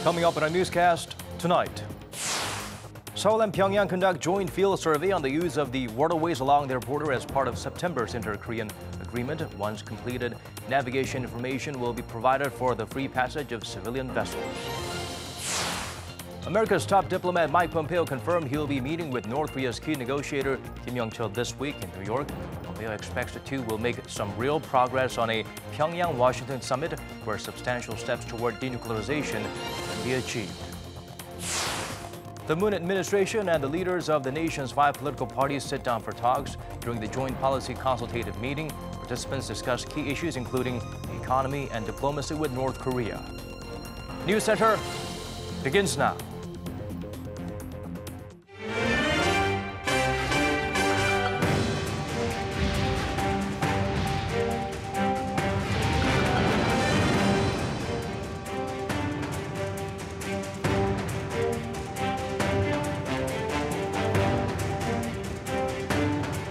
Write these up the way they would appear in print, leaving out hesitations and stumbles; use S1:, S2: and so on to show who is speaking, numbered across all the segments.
S1: Coming up in our newscast tonight. Seoul and Pyongyang conduct joint field survey on the use of the waterways along their border as part of September's inter-Korean agreement. Once completed, navigation information will be provided for the free passage of civilian vessels. America's top diplomat Mike Pompeo confirmed he'll be meeting with North Korea's key negotiator Kim Yong-chol this week in New York. Pompeo expects the two will make some real progress on a Pyongyang-Washington summit where substantial steps toward denuclearization can be achieved. The Moon administration and the leaders of the nation's 5 political parties sit down for talks. During the joint policy consultative meeting, participants discussed key issues including the economy and diplomacy with North Korea. News Center begins now.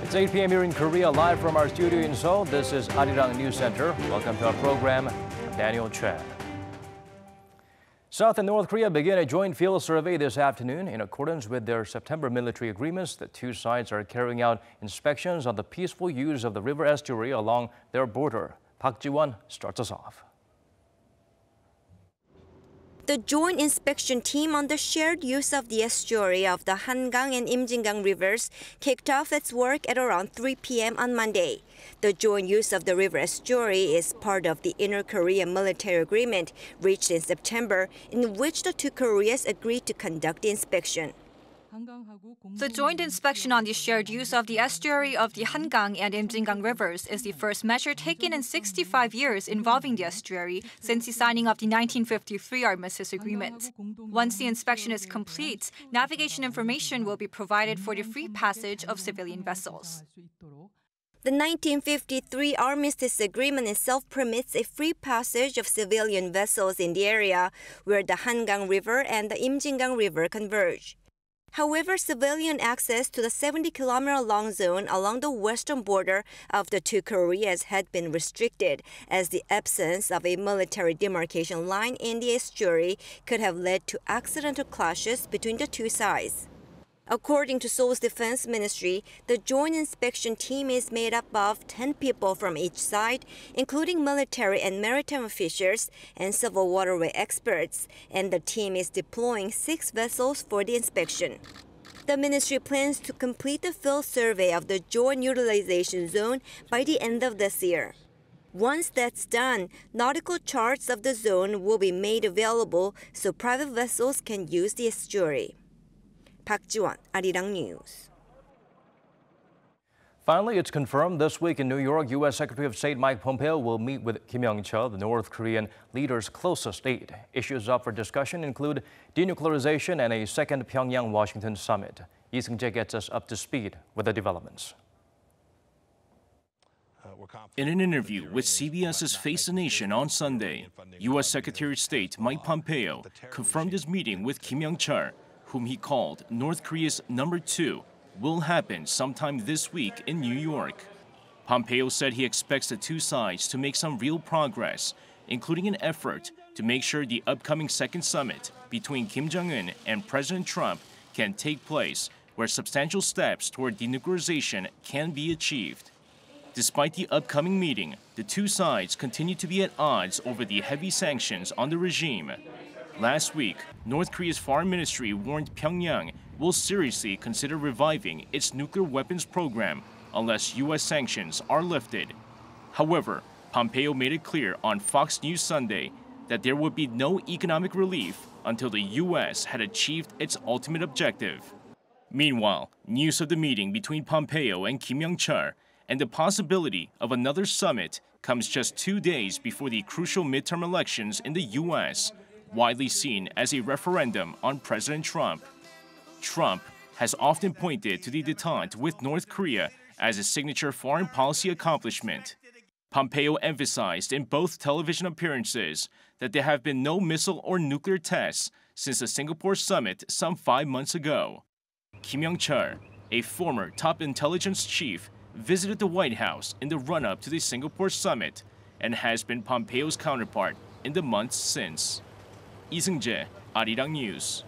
S1: It's 8 p.m. here in Korea, live from our studio in Seoul. This is Arirang NEWSCENTER. Welcome to our program. I'm Daniel Chen. South and North Korea begin a joint field survey this afternoon. In accordance with their September military agreements, the two sides are carrying out inspections on the peaceful use of the river estuary along their border. Park Ji-won starts us off.
S2: The joint inspection team on the shared use of the estuary of the Hangang and Imjingang rivers kicked off its work at around 3 p.m. on Monday. The joint use of the river estuary is part of the inter-Korean military agreement reached in September, in which the two Koreas agreed to conduct the inspection.
S3: The joint inspection on the shared use of the estuary of the Hangang and Imjingang rivers is the first measure taken in 65 years involving the estuary since the signing of the 1953 Armistice Agreement. Once the inspection is complete, navigation information will be provided for the free passage of civilian vessels.
S2: The 1953 Armistice Agreement itself permits a free passage of civilian vessels in the area where the Hangang River and the Imjingang River converge. However, civilian access to the 70-kilometer-long zone along the western border of the two Koreas had been restricted, as the absence of a military demarcation line in the estuary could have led to accidental clashes between the two sides. According to Seoul's Defense Ministry, the joint inspection team is made up of 10 people from each side, including military and maritime officials and civil waterway experts, and the team is deploying 6 vessels for the inspection. The ministry plans to complete the field survey of the joint utilization zone by the end of this year. Once that's done, nautical charts of the zone will be made available so private vessels can use the estuary. Park Ji-won, Arirang News.
S1: Finally, it's confirmed this week in New York, U.S. Secretary of State Mike Pompeo will meet with Kim Yong-chol, the North Korean leader's closest aide. Issues up for discussion include denuclearization and a second Pyongyang-Washington summit. Lee Seung-jae gets us up to speed with the developments.
S4: In an interview with CBS's Face the Nation on Sunday, U.S. Secretary of State Mike Pompeo confirmed his meeting with Kim Yong-chol, whom he called North Korea's number 2, will happen sometime this week in New York. Pompeo said he expects the two sides to make some real progress, including an effort to make sure the upcoming second summit between Kim Jong-un and President Trump can take place, where substantial steps toward denuclearization can be achieved. Despite the upcoming meeting, the two sides continue to be at odds over the heavy sanctions on the regime. Last week, North Korea's foreign ministry warned Pyongyang will seriously consider reviving its nuclear weapons program unless U.S. sanctions are lifted. However, Pompeo made it clear on Fox News Sunday that there would be no economic relief until the U.S. had achieved its ultimate objective. Meanwhile, news of the meeting between Pompeo and Kim Yong-chol and the possibility of another summit comes just 2 days before the crucial midterm elections in the U.S., widely seen as a referendum on President Trump. Trump has often pointed to the détente with North Korea as a signature foreign policy accomplishment. Pompeo emphasized in both television appearances that there have been no missile or nuclear tests since the Singapore summit some 5 months ago. Kim Yong-chol, a former top intelligence chief, visited the White House in the run-up to the Singapore summit and has been Pompeo's counterpart in the months since. Lee Seung-jae, Arirang News.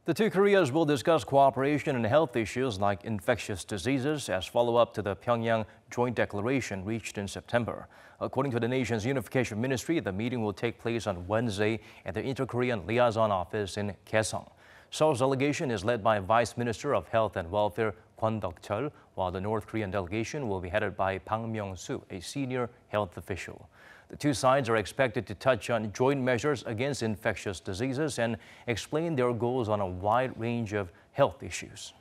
S1: The two Koreas will discuss cooperation in health issues like infectious diseases as follow-up to the Pyongyang joint declaration reached in September. According to the nation's unification ministry, the meeting will take place on Wednesday at the Inter-Korean Liaison Office in Kaesong. Seoul's delegation is led by Vice Minister of Health and Welfare Gov't, while the North Korean delegation will be headed by Bang Myung-soo, a senior health official. The two sides are expected to touch on joint measures against infectious diseases and explain their goals on a wide range of health issues.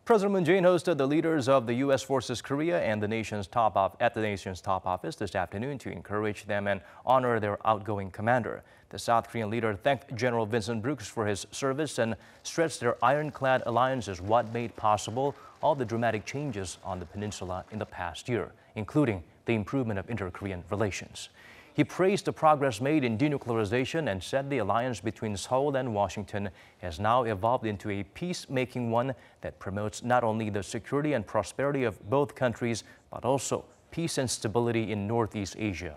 S1: President Moon Jae-in hosted the leaders of the U.S. Forces Korea and the nation's top office this afternoon to encourage them and honor their outgoing commander. The South Korean leader thanked General Vincent Brooks for his service and stressed their ironclad alliance is what made possible all the dramatic changes on the peninsula in the past year, including the improvement of inter-Korean relations. He praised the progress made in denuclearization and said the alliance between Seoul and Washington has now evolved into a peacemaking one that promotes not only the security and prosperity of both countries, but also peace and stability in Northeast Asia.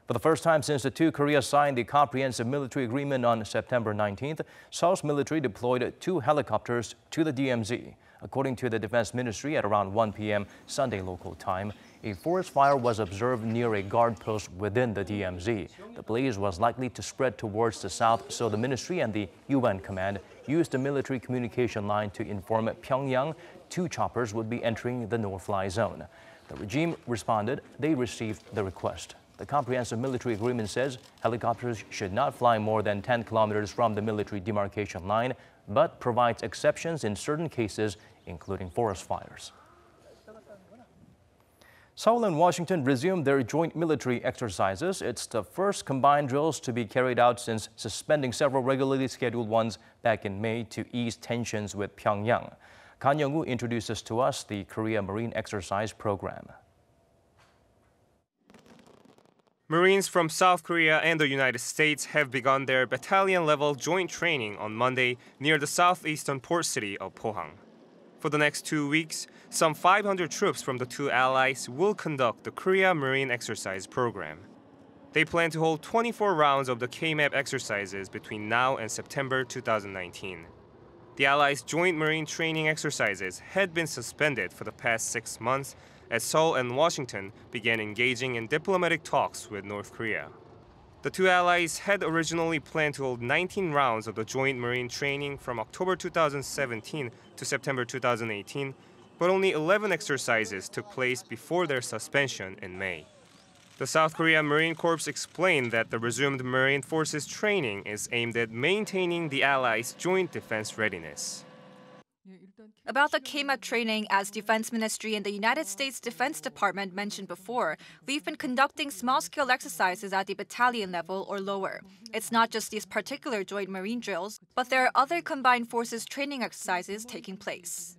S1: For the first time since the two Koreas signed the comprehensive military agreement on September 19th, Seoul's military deployed 2 helicopters to the DMZ. According to the Defense Ministry, at around 1 p.m. Sunday local time, a forest fire was observed near a guard post within the DMZ. The blaze was likely to spread towards the south, so the ministry and the UN command used the military communication line to inform Pyongyang 2 choppers would be entering the no-fly zone. The regime responded they received the request. The comprehensive military agreement says helicopters should not fly more than 10 kilometers from the military demarcation line, but provides exceptions in certain cases, including forest fires. Seoul and Washington resumed their joint military exercises. It's the first combined drills to be carried out since suspending several regularly scheduled ones back in May to ease tensions with Pyongyang. Kan Young-woo introduces to us the Korea Marine Exercise Program.
S5: Marines from South Korea and the United States have begun their battalion-level joint training on Monday near the southeastern port city of Pohang. For the next 2 weeks, some 500 troops from the two allies will conduct the Korea Marine Exercise Program. They plan to hold 24 rounds of the KMAP exercises between now and September 2019. The allies' joint marine training exercises had been suspended for the past 6 months as Seoul and Washington began engaging in diplomatic talks with North Korea. The two allies had originally planned to hold 19 rounds of the joint marine training from October 2017 to September 2018, but only 11 exercises took place before their suspension in May. The South Korea Marine Corps explained that the resumed Marine Forces training is aimed at maintaining the allies' joint defense readiness.
S3: About the KMAP training, as Defense Ministry and the United States Defense Department mentioned before, we've been conducting small-scale exercises at the battalion level or lower. It's not just these particular joint marine drills, but there are other combined forces training exercises taking place.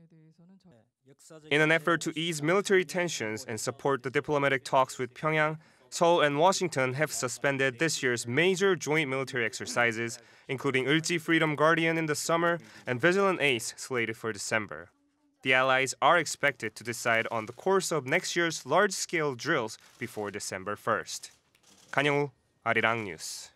S5: In an effort to ease military tensions and support the diplomatic talks with Pyongyang, Seoul and Washington have suspended this year's major joint military exercises, including Ulji Freedom Guardian in the summer and Vigilant Ace slated for December. The allies are expected to decide on the course of next year's large-scale drills before December 1st. Kan Young-woo, Arirang News.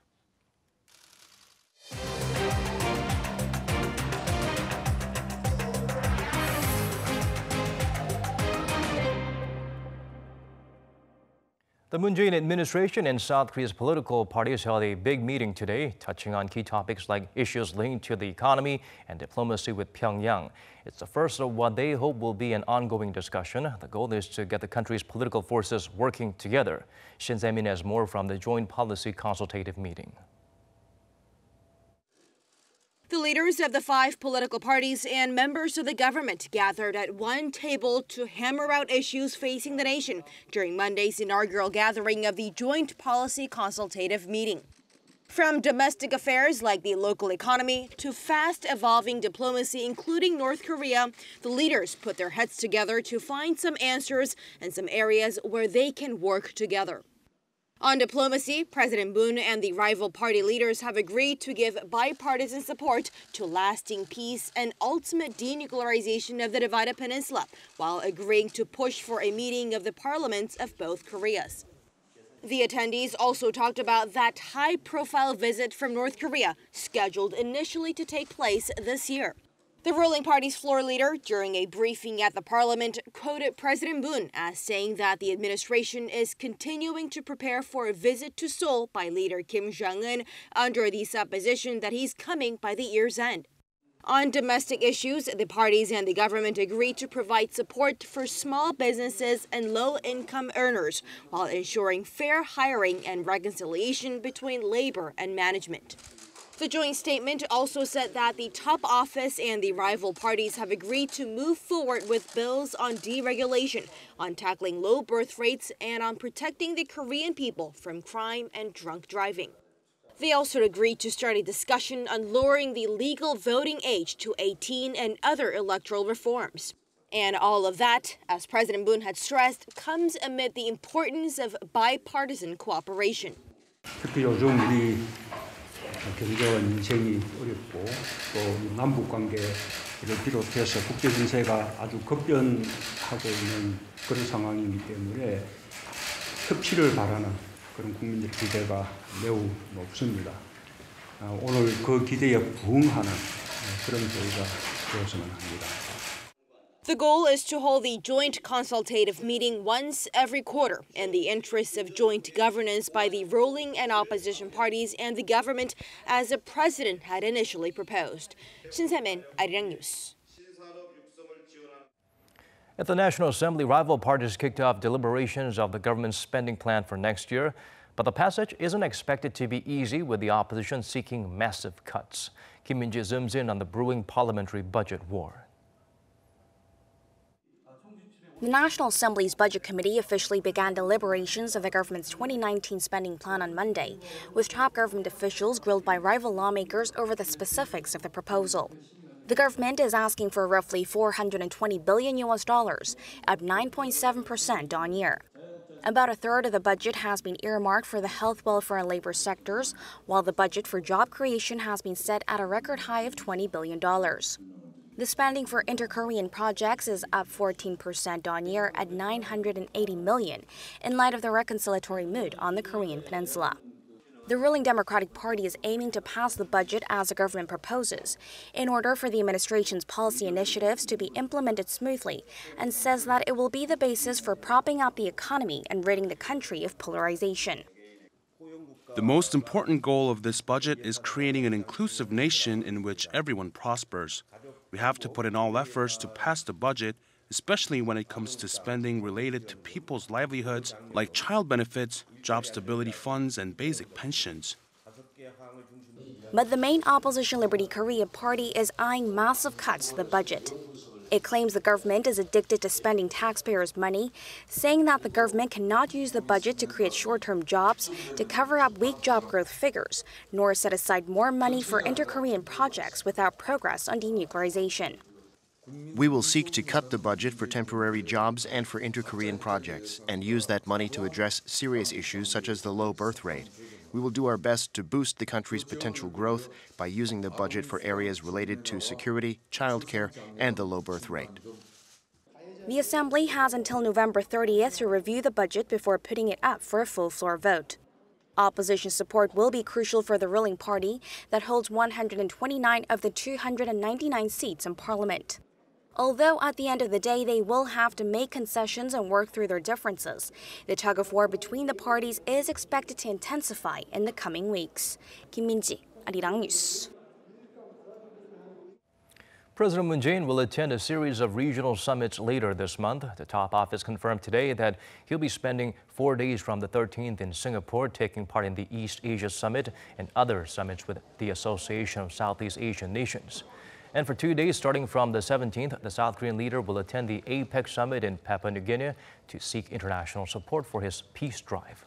S1: The Moon Jae-in administration and South Korea's political parties held a big meeting today, touching on key topics like issues linked to the economy and diplomacy with Pyongyang. It's the first of what they hope will be an ongoing discussion. The goal is to get the country's political forces working together. Shin Se-min has more from the Joint Policy Consultative meeting.
S6: The leaders of the 5 political parties and members of the government gathered at one table to hammer out issues facing the nation during Monday's inaugural gathering of the Joint Policy Consultative meeting. From domestic affairs like the local economy to fast-evolving diplomacy, including North Korea, the leaders put their heads together to find some answers and some areas where they can work together. On diplomacy, President Moon and the rival party leaders have agreed to give bipartisan support to lasting peace and ultimate denuclearization of the divided peninsula, while agreeing to push for a meeting of the parliaments of both Koreas. The attendees also talked about that high-profile visit from North Korea, scheduled initially to take place this year. The ruling party's floor leader, during a briefing at the parliament, quoted President Moon as saying that the administration is continuing to prepare for a visit to Seoul by leader Kim Jong-un under the supposition that he's coming by the year's end. On domestic issues, the parties and the government agreed to provide support for small businesses and low-income earners while ensuring fair hiring and reconciliation between labor and management. The joint statement also said that the top office and the rival parties have agreed to move forward with bills on deregulation, on tackling low birth rates, and on protecting the Korean people from crime and drunk driving. They also agreed to start a discussion on lowering the legal voting age to 18 and other electoral reforms. And all of that, as President Moon had stressed, comes amid the importance of bipartisan cooperation.
S7: 특히 요즘 우리 경제와 민생이 어렵고 또 남북 관계를 비롯해서 국제 정세가 아주 급변하고 있는 그런 상황이기 때문에 협치를 바라는 그런 국민들의 기대가 매우 높습니다. 오늘 그 기대에 부응하는 그런 조의가 되었으면 합니다.
S6: The goal is to hold the joint consultative meeting once every quarter in the interests of joint governance by the ruling and opposition parties and the government, as the president had initially proposed. Shin Se-min, Arirang News.
S1: At the National Assembly, rival parties kicked off deliberations of the government's spending plan for next year. But the passage isn't expected to be easy, with the opposition seeking massive cuts. Kim Min-ji zooms in on the brewing parliamentary budget war.
S8: The National Assembly's Budget Committee officially began deliberations of the government's 2019 spending plan on Monday, with top government officials grilled by rival lawmakers over the specifics of the proposal. The government is asking for roughly $420 billion, up 9.7% on year. About a third of the budget has been earmarked for the health, welfare, and labor sectors, while the budget for job creation has been set at a record high of $20 billion. The spending for inter-Korean projects is up 14% on year at $980 million, in light of the reconciliatory mood on the Korean peninsula. The ruling Democratic Party is aiming to pass the budget as the government proposes, in order for the administration's policy initiatives to be implemented smoothly, and says that it will be the basis for propping up the economy and ridding the country of polarization.
S9: The most important goal of this budget is creating an inclusive nation in which everyone prospers. We have to put in all efforts to pass the budget, especially when it comes to spending related to people's livelihoods, like child benefits, job stability funds, and basic pensions.
S8: But the main opposition Liberty Korea party is eyeing massive cuts to the budget. It claims the government is addicted to spending taxpayers' money, saying that the government cannot use the budget to create short-term jobs, to cover up weak job growth figures, nor set aside more money for inter-Korean projects without progress on denuclearization.
S10: We will seek to cut the budget for temporary jobs and for inter-Korean projects, and use that money to address serious issues such as the low birth rate. We will do our best to boost the country's potential growth by using the budget for areas related to security, childcare, and the low birth rate.
S8: The Assembly has until November 30th to review the budget before putting it up for a full floor vote. Opposition support will be crucial for the ruling party that holds 129 of the 299 seats in Parliament. Although at the end of the day they will have to make concessions and work through their differences, the tug-of-war between the parties is expected to intensify in the coming weeks. Kim Min-ji, Arirang News.
S1: President Moon Jae-in will attend a series of regional summits later this month. The top office confirmed today that he'll be spending 4 days from the 13th in Singapore, taking part in the East Asia Summit and other summits with the Association of Southeast Asian Nations. And for 2 days, starting from the 17th, the South Korean leader will attend the APEC summit in Papua New Guinea to seek international support for his peace drive.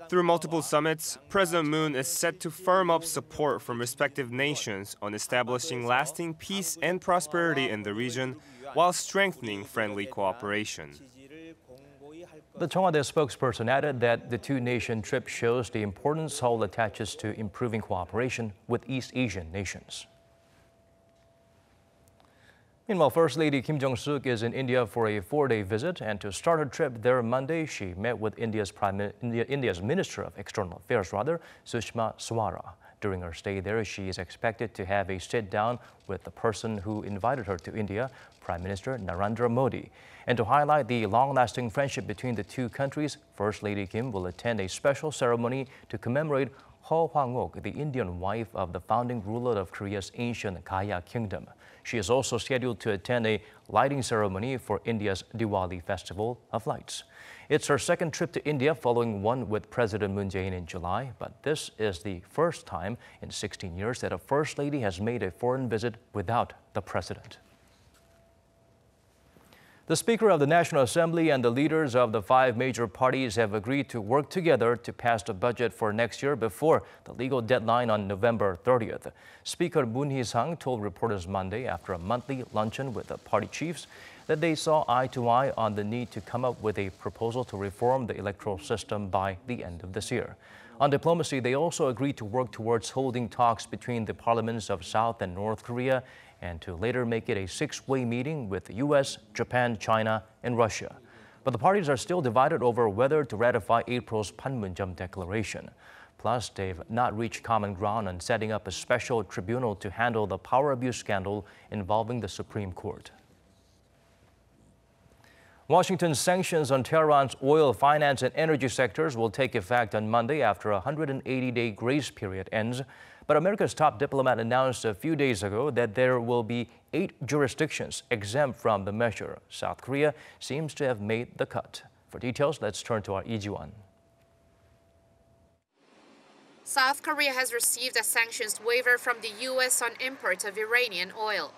S5: Through multiple summits, President Moon is set to firm up support from respective nations on establishing lasting peace and prosperity in the region while strengthening friendly cooperation.
S1: The Cheongwade spokesperson added that the two-nation trip shows the importance Seoul attaches to improving cooperation with East Asian nations. Meanwhile, First Lady Kim Jung-sook is in India for a 4-day visit, and to start her trip there Monday, she met with India's Minister of External Affairs, Sushma Swaraj. During her stay there, she is expected to have a sit-down with the person who invited her to India, Prime Minister Narendra Modi. And to highlight the long-lasting friendship between the two countries, First Lady Kim will attend a special ceremony to commemorate Ho Hwang-ok, the Indian wife of the founding ruler of Korea's ancient Gaya Kingdom. She is also scheduled to attend a lighting ceremony for India's Diwali Festival of Lights. It's her second trip to India following one with President Moon Jae-in in July, but this is the first time in 16 years that a First Lady has made a foreign visit without the president. The Speaker of the National Assembly and the leaders of the 5 major parties have agreed to work together to pass the budget for next year before the legal deadline on November 30th. Speaker Moon Hee-sang told reporters Monday after a monthly luncheon with the party chiefs that they saw eye to eye on the need to come up with a proposal to reform the electoral system by the end of this year. On diplomacy, they also agreed to work towards holding talks between the parliaments of South and North Korea and to later make it a 6-way meeting with the U.S., Japan, China, and Russia. But the parties are still divided over whether to ratify April's Panmunjom Declaration. Plus, they've not reached common ground on setting up a special tribunal to handle the power abuse scandal involving the Supreme Court. Washington's sanctions on Tehran's oil, finance, and energy sectors will take effect on Monday after a 180-day grace period ends. But America's top diplomat announced a few days ago that there will be 8 jurisdictions exempt from the measure. South Korea seems to have made the cut. For details, let's turn to our Lee Ji-won.
S11: South Korea has received a sanctions waiver from the U.S. on imports of Iranian oil.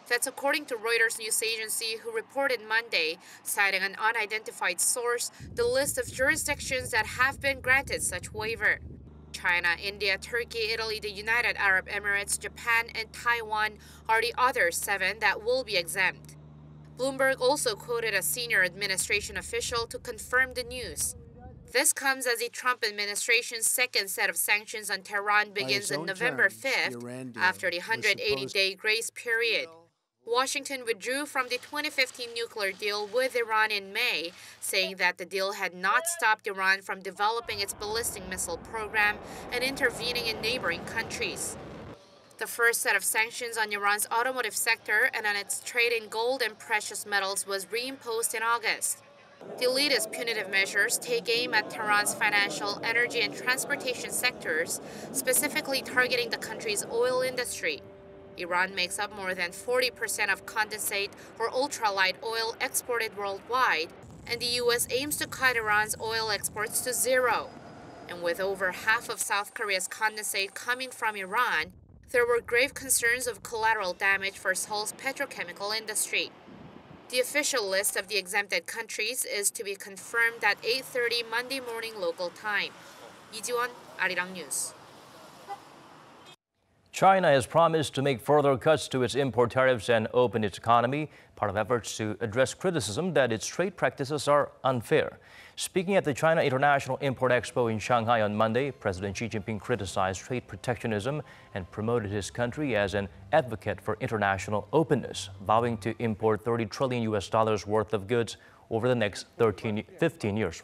S11: That's according to Reuters news agency, who reported Monday, citing an unidentified source, the list of jurisdictions that have been granted such waiver. China, India, Turkey, Italy, the United Arab Emirates, Japan, and Taiwan are the other 7 that will be exempt. Bloomberg also quoted a senior administration official to confirm the news. This comes as the Trump administration's second set of sanctions on Tehran begins on November 5th, after the 180-day grace period. Washington withdrew from the 2015 nuclear deal with Iran in May, saying that the deal had not stopped Iran from developing its ballistic missile program and intervening in neighboring countries. The first set of sanctions on Iran's automotive sector and on its trade in gold and precious metals was reimposed in August. The latest punitive measures take aim at Tehran's financial, energy, and transportation sectors, specifically targeting the country's oil industry. Iran makes up more than 40% of condensate or ultralight oil exported worldwide, and the U.S. aims to cut Iran's oil exports to 0. And with over half of South Korea's condensate coming from Iran, there were grave concerns of collateral damage for Seoul's petrochemical industry. The official list of the exempted countries is to be confirmed at 8:30 Monday morning local time. Lee Ji-won, Arirang News.
S1: China has promised to make further cuts to its import tariffs and open its economy, part of efforts to address criticism that its trade practices are unfair. Speaking at the China International Import Expo in Shanghai on Monday, President Xi Jinping criticized trade protectionism and promoted his country as an advocate for international openness, vowing to import $30 trillion worth of goods over the next 15 years.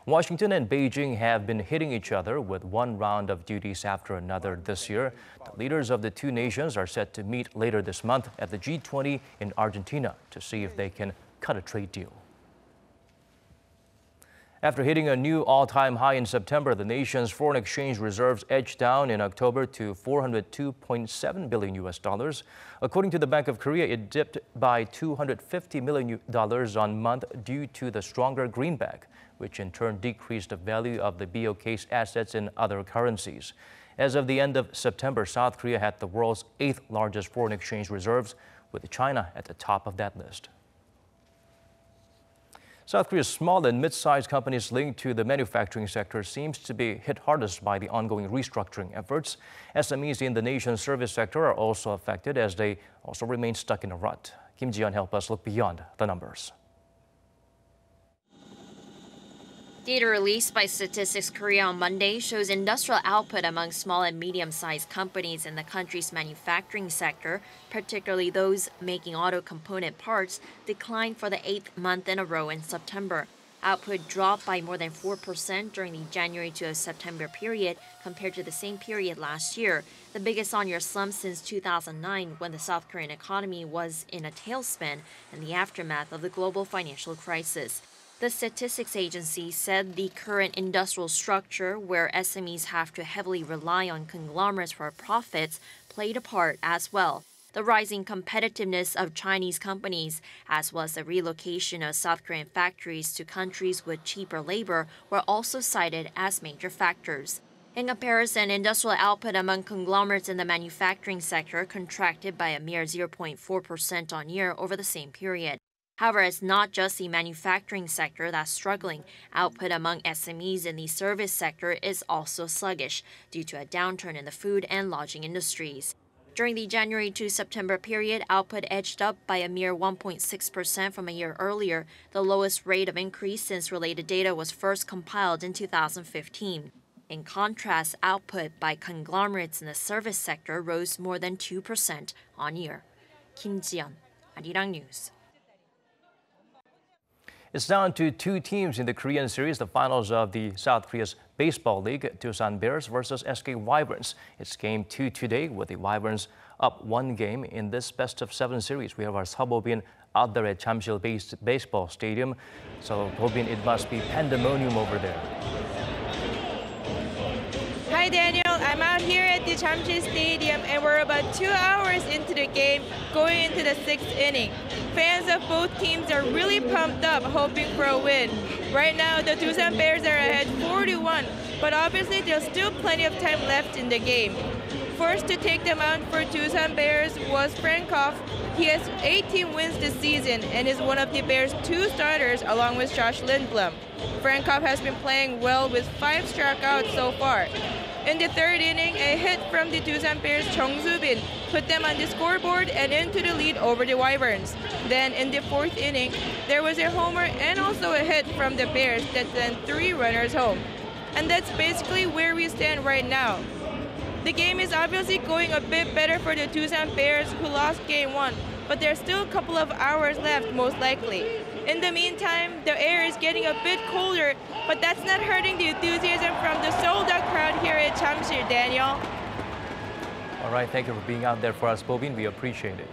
S1: Washington and Beijing have been hitting each other with one round of duties after another this year. The leaders of the two nations are set to meet later this month at the G20 in Argentina to see if they can cut a trade deal. After hitting a new all-time high in September, the nation's foreign exchange reserves edged down in October to $402.7 billion. According to the Bank of Korea, it dipped by $250 million on month due to the stronger greenback, which in turn decreased the value of the BOK's assets in other currencies. As of the end of September, South Korea had the world's 8th largest foreign exchange reserves, with China at the top of that list. South Korea's small and mid-sized companies linked to the manufacturing sector seems to be hit hardest by the ongoing restructuring efforts. SMEs in the nation's service sector are also affected as they also remain stuck in a rut. Kim Ji-yeon help us look beyond the numbers.
S12: Data released by Statistics Korea on Monday shows industrial output among small and medium-sized companies in the country's manufacturing sector, particularly those making auto component parts, declined for the 8th month in a row in September. Output dropped by more than 4% during the January to September period compared to the same period last year, the biggest on-year slump since 2009 when the South Korean economy was in a tailspin in the aftermath of the global financial crisis. The statistics agency said the current industrial structure, where SMEs have to heavily rely on conglomerates for profits, played a part as well. The rising competitiveness of Chinese companies, as well as the relocation of South Korean factories to countries with cheaper labor, were also cited as major factors. In comparison, industrial output among conglomerates in the manufacturing sector contracted by a mere 0.4% on year over the same period. However, it's not just the manufacturing sector that's struggling. Output among SMEs in the service sector is also sluggish due to a downturn in the food and lodging industries. During the January to September period, output edged up by a mere 1.6% from a year earlier, the lowest rate of increase since related data was first compiled in 2015. In contrast, output by conglomerates in the service sector rose more than 2% on year. Kim Ji-yeon, Arirang News.
S1: It's down to 2 teams in the Korean series, the finals of the South Korea's Baseball League, Doosan Bears versus SK Wyverns. It's game 2 today, with the Wyverns up 1 game in this best-of-7 series. We have our Seo Bo-bin out there at Jamsil Baseball Stadium. So, Bo-bin, it must be pandemonium over there.
S13: Hi Daniel, I'm out here at the Jamsil Stadium and we're about 2 hours into the game, going into the 6th inning. Fans of both teams are really pumped up, hoping for a win. Right now, the Doosan Bears are ahead 4-1, but obviously there's still plenty of time left in the game. First to take the mound for Doosan Bears was Frankov. He has 18 wins this season and is one of the Bears' 2 starters along with Josh Lindblom. Frankov has been playing well with 5 strikeouts so far. In the 3rd inning, a hit from the Doosan Bears' Chung Soo-bin put them on the scoreboard and into the lead over the Wyverns. Then in the 4th inning, there was a homer and also a hit from the Bears that sent 3 runners home. And that's basically where we stand right now. The game is obviously going a bit better for the Doosan Bears, who lost game 1, but there's still a couple of hours left most likely. In the meantime, the air is getting a bit colder, but that's not hurting the enthusiasm from the sold-out crowd here at Jamsil, Daniel.
S1: All right, thank you for being out there for us, Bo-bin. We appreciate it.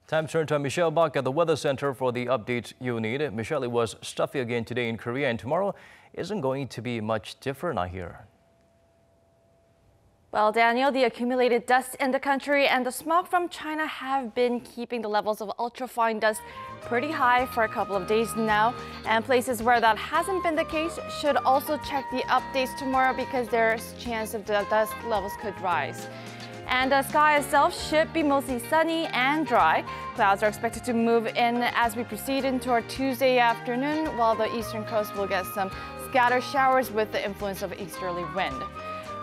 S1: Time to turn to Michelle Bach at the Weather Center for the updates you need. Michelle, it was stuffy again today in Korea, and tomorrow isn't going to be much different, I hear.
S14: Well, Daniel, the accumulated dust in the country and the smog from China have been keeping the levels of ultrafine dust pretty high for a couple of days now. And places where that hasn't been the case should also check the updates tomorrow, because there's a chance of the dust levels could rise. And the sky itself should be mostly sunny and dry. Clouds are expected to move in as we proceed into our Tuesday afternoon, while the eastern coast will get some scattered showers with the influence of easterly wind.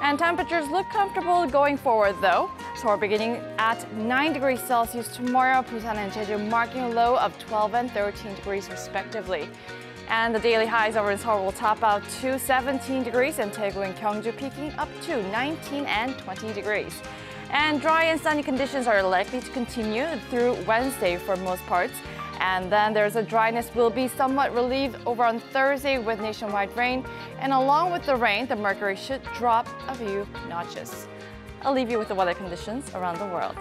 S14: And temperatures look comfortable going forward, though. So we're beginning at 9 degrees Celsius tomorrow, Busan and Jeju marking a low of 12 and 13 degrees respectively. And the daily highs over in Seoul will top out to 17 degrees and Daegu and Gyeongju peaking up to 19 and 20 degrees. And dry and sunny conditions are likely to continue through Wednesday for most parts. And then there's a dryness will be somewhat relieved over on Thursday with nationwide rain. And along with the rain, the mercury should drop a few notches. I'll leave you with the weather conditions around the world.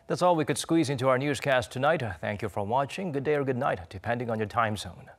S1: That's all we could squeeze into our newscast tonight. Thank you for watching. Good day or good night, depending on your time zone.